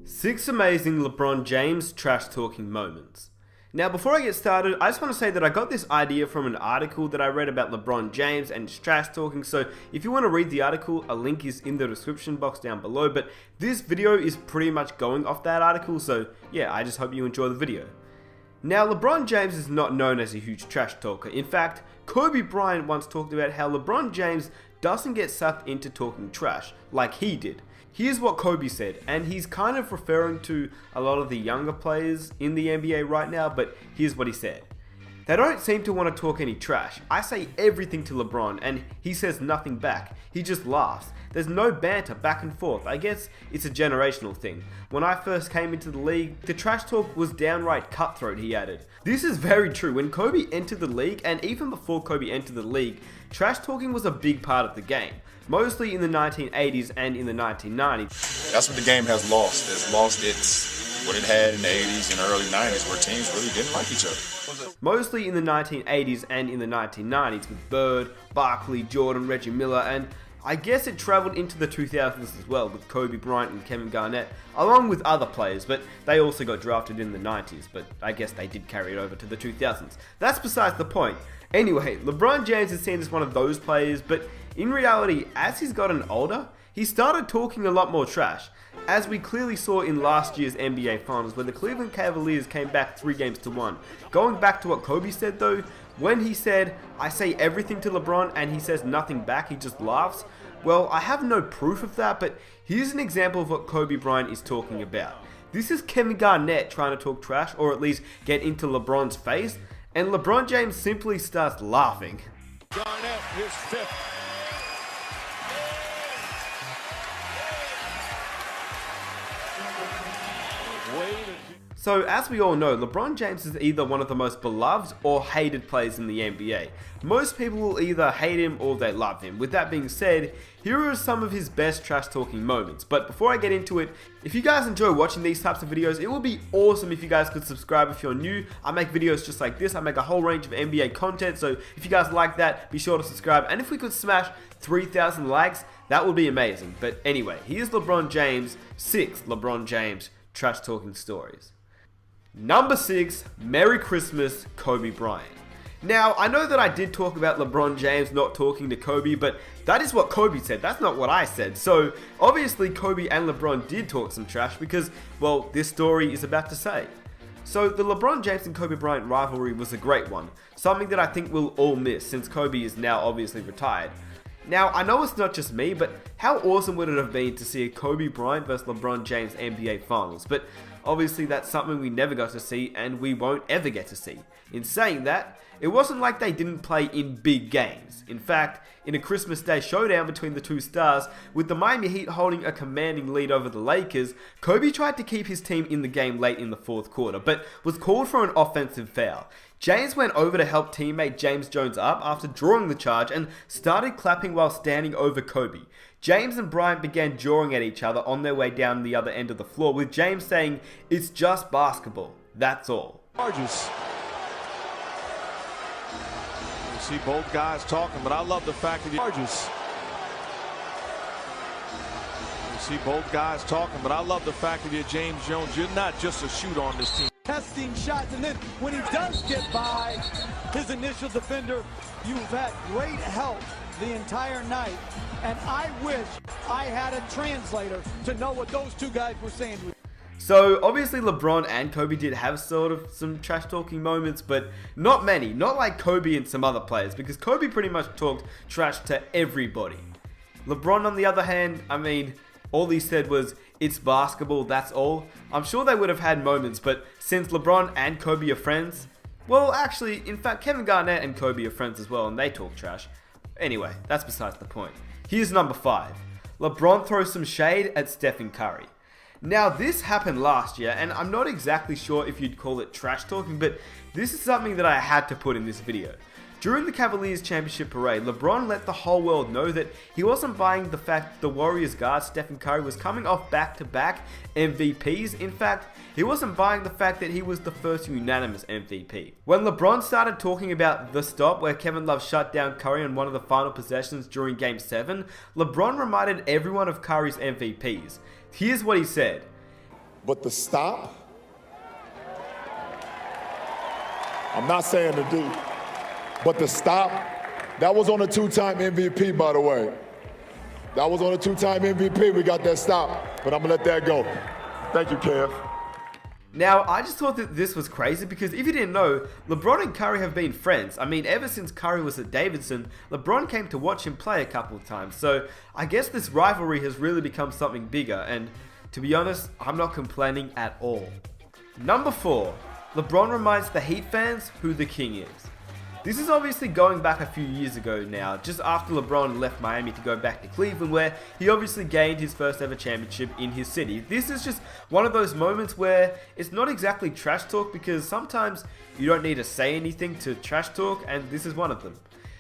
6 amazing LeBron James trash talking moments. Now before I get started, I just want to say that I got this idea from an article that I read about LeBron James and his trash talking, so if you want to read the article, a link is in the description box down below, but this video is pretty much going off that article, so yeah, I just hope you enjoy the video. Now LeBron James is not known as a huge trash talker. In fact, Kobe Bryant once talked about how LeBron James doesn't get sucked into talking trash like he did. Here's what Kobe said, and he's kind of referring to a lot of the younger players in the NBA right now, but here's what he said. They don't seem to want to talk any trash. I say everything to LeBron and he says nothing back. He just laughs. There's no banter back and forth. I guess it's a generational thing. When I first came into the league, the trash talk was downright cutthroat, he added. This is very true. When Kobe entered the league, and even before Kobe entered the league, trash talking was a big part of the game. Mostly in the 1980s and in the 1990s. That's what the game has lost. It's lost what it had in the 80s and early 90s where teams really didn't like each other. Mostly in the 1980s and in the 1990s with Bird, Barkley, Jordan, Reggie Miller, and I guess it travelled into the 2000s as well with Kobe Bryant and Kevin Garnett, along with other players, but they also got drafted in the 90s, but I guess they did carry it over to the 2000s. That's besides the point. Anyway, LeBron James is seen as one of those players, but in reality, as he's gotten older, he started talking a lot more trash, as we clearly saw in last year's NBA Finals where the Cleveland Cavaliers came back 3-1. Going back to what Kobe said though, when he said, I say everything to LeBron and he says nothing back, he just laughs, well, I have no proof of that, but here's an example of what Kobe Bryant is talking about. This is Kevin Garnett trying to talk trash, or at least get into LeBron's face, and LeBron James simply starts laughing. Garnett, his fifth. So as we all know, LeBron James is either one of the most beloved or hated players in the NBA. Most people will either hate him or they love him. With that being said, here are some of his best trash talking moments. But before I get into it, if you guys enjoy watching these types of videos, it would be awesome if you guys could subscribe if you're new. I make videos just like this. I make a whole range of NBA content, so if you guys like that, be sure to subscribe. And if we could smash 3,000 likes, that would be amazing. But anyway, here's LeBron James, 6 LeBron James trash talking stories. Number 6, Merry Christmas, Kobe Bryant. Now, I know that I did talk about LeBron James not talking to Kobe, but that is what Kobe said, that's not what I said. So, obviously Kobe and LeBron did talk some trash because, well, this story is about to say. So, the LeBron James and Kobe Bryant rivalry was a great one, something that I think we'll all miss since Kobe is now obviously retired. Now, I know it's not just me, but how awesome would it have been to see a Kobe Bryant vs LeBron James NBA Finals? But obviously that's something we never got to see and we won't ever get to see. In saying that, it wasn't like they didn't play in big games. In fact, in a Christmas Day showdown between the two stars, with the Miami Heat holding a commanding lead over the Lakers, Kobe tried to keep his team in the game late in the fourth quarter, but was called for an offensive foul. James went over to help teammate James Jones up after drawing the charge and started clapping while standing over Kobe. James and Bryant began jawing at each other on their way down the other end of the floor, with James saying, "It's just basketball, that's all." Charges. You see both guys talking, but I love the fact that he charges. You see both guys talking, but I love the fact that you're James Jones. You're not just a shooter on this team. Testing shots, and then when he does get by his initial defender, you've had great help the entire night, and I wish I had a translator to know what those two guys were saying. So obviously LeBron and Kobe did have sort of some trash talking moments, but not many, not like Kobe and some other players, because Kobe pretty much talked trash to everybody. LeBron on the other hand, I mean, all he said was, "It's basketball, that's all." I'm sure they would have had moments, but since LeBron and Kobe are friends, well actually, in fact Kevin Garnett and Kobe are friends as well and they talk trash. Anyway, that's besides the point. Here's number 5. LeBron throws some shade at Stephen Curry. Now this happened last year and I'm not exactly sure if you'd call it trash talking, but this is something that I had to put in this video. During the Cavaliers championship parade, LeBron let the whole world know that he wasn't buying the fact the Warriors guard Stephen Curry was coming off back-to-back MVPs. In fact, he wasn't buying the fact that he was the first unanimous MVP. When LeBron started talking about the stop where Kevin Love shut down Curry on one of the final possessions during Game 7, LeBron reminded everyone of Curry's MVPs. Here's what he said. But the stop, I'm not saying to do, but the stop, that was on a 2-time MVP, by the way. That was on a 2-time MVP. We got that stop, but I'm gonna let that go. Thank you, Kev. Now, I just thought that this was crazy because if you didn't know, LeBron and Curry have been friends. I mean, ever since Curry was at Davidson, LeBron came to watch him play a couple of times. So I guess this rivalry has really become something bigger. And to be honest, I'm not complaining at all. Number 4, LeBron reminds the Heat fans who the king is. This is obviously going back a few years ago now, just after LeBron left Miami to go back to Cleveland, where he obviously gained his first ever championship in his city. This is just one of those moments where it's not exactly trash talk, because sometimes you don't need to say anything to trash talk, and this is one of them.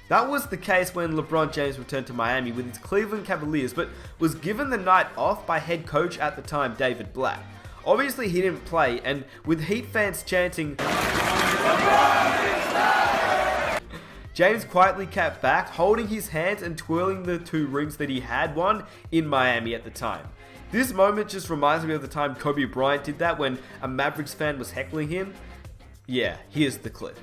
That was the case when LeBron James returned to Miami with his Cleveland Cavaliers, but was given the night off by head coach at the time, David Black. Obviously he didn't play, and with Heat fans chanting, James quietly kept back, holding his hands and twirling the 2 rings that he had won in Miami at the time. This moment just reminds me of the time Kobe Bryant did that when a Mavericks fan was heckling him. Yeah, here's the clip.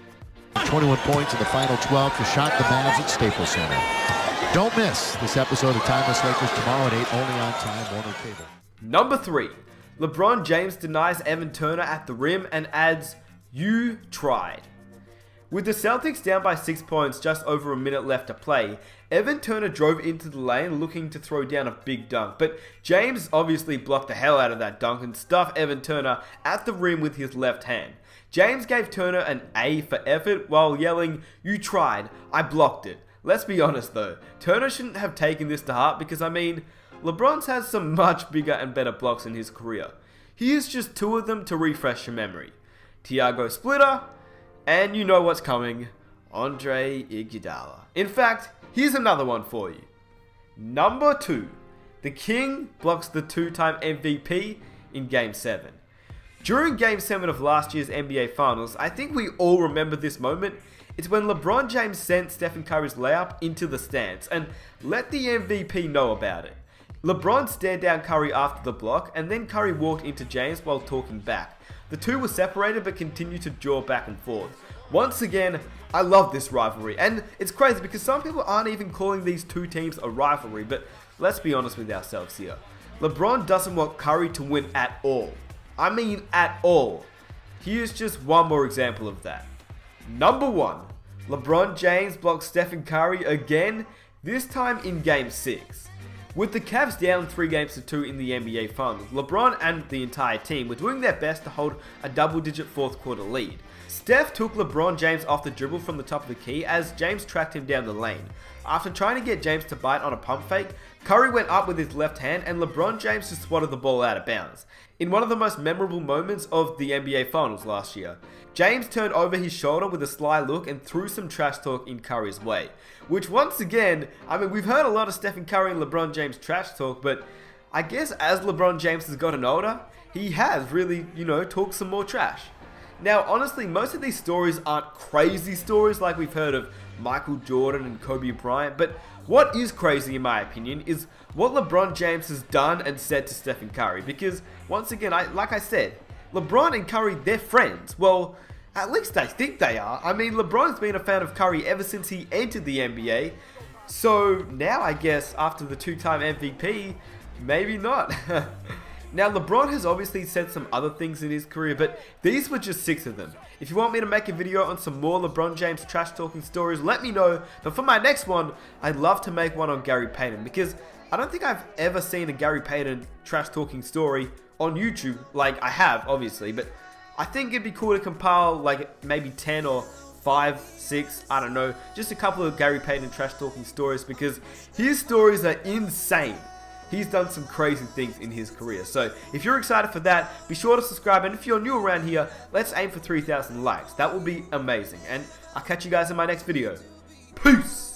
21 points in the final 12 to shock the Mavs at Staples Center. Don't miss this episode of Timeless Lakers tomorrow at 8, only on Time Warner Cable. Number 3. LeBron James denies Evan Turner at the rim and adds, "You tried." With the Celtics down by 6 points just over a minute left to play, Evan Turner drove into the lane looking to throw down a big dunk, but James obviously blocked the hell out of that dunk and stuffed Evan Turner at the rim with his left hand. James gave Turner an A for effort while yelling, "You tried, I blocked it." Let's be honest though, Turner shouldn't have taken this to heart because I mean, LeBron's has some much bigger and better blocks in his career. Here's just 2 of them to refresh your memory. Tiago Splitter, and you know what's coming, Andre Iguodala. In fact, here's another one for you. Number 2. The King blocks the 2-time MVP in Game 7. During Game 7 of last year's NBA Finals, I think we all remember this moment. It's when LeBron James sent Stephen Curry's layup into the stands and let the MVP know about it. LeBron stared down Curry after the block, and then Curry walked into James while talking back. The 2 were separated but continued to jaw back and forth. Once again, I love this rivalry, and it's crazy because some people aren't even calling these 2 teams a rivalry, but let's be honest with ourselves here. LeBron doesn't want Curry to win at all. I mean at all. Here's just one more example of that. Number 1. LeBron James blocks Stephen Curry again, this time in Game 6. With the Cavs down 3-2 in the NBA Finals, LeBron and the entire team were doing their best to hold a double-digit 4th quarter lead. Steph took LeBron James off the dribble from the top of the key as James tracked him down the lane. After trying to get James to bite on a pump fake, Curry went up with his left hand and LeBron James just swatted the ball out of bounds. In one of the most memorable moments of the NBA Finals last year, James turned over his shoulder with a sly look and threw some trash talk in Curry's way. Which once again, I mean, we've heard a lot of Stephen Curry and LeBron James trash talk, but I guess as LeBron James has gotten older, he has really, talked some more trash. Now, honestly, most of these stories aren't crazy stories like we've heard of Michael Jordan and Kobe Bryant, but what is crazy in my opinion is what LeBron James has done and said to Stephen Curry, because once again, like I said, LeBron and Curry, they're friends. Well, at least I think they are. I mean, LeBron's been a fan of Curry ever since he entered the NBA, so now I guess after the 2-time MVP, maybe not. Now, LeBron has obviously said some other things in his career, but these were just 6 of them. If you want me to make a video on some more LeBron James trash talking stories, let me know. But for my next one, I'd love to make one on Gary Payton, because I don't think I've ever seen a Gary Payton trash talking story on YouTube. Like, I have, obviously, but I think it'd be cool to compile like maybe 10 or 5, 6, I don't know, just a couple of Gary Payton trash talking stories, because his stories are insane. He's done some crazy things in his career. So if you're excited for that, be sure to subscribe. And if you're new around here, let's aim for 3,000 likes. That will be amazing. And I'll catch you guys in my next video. Peace!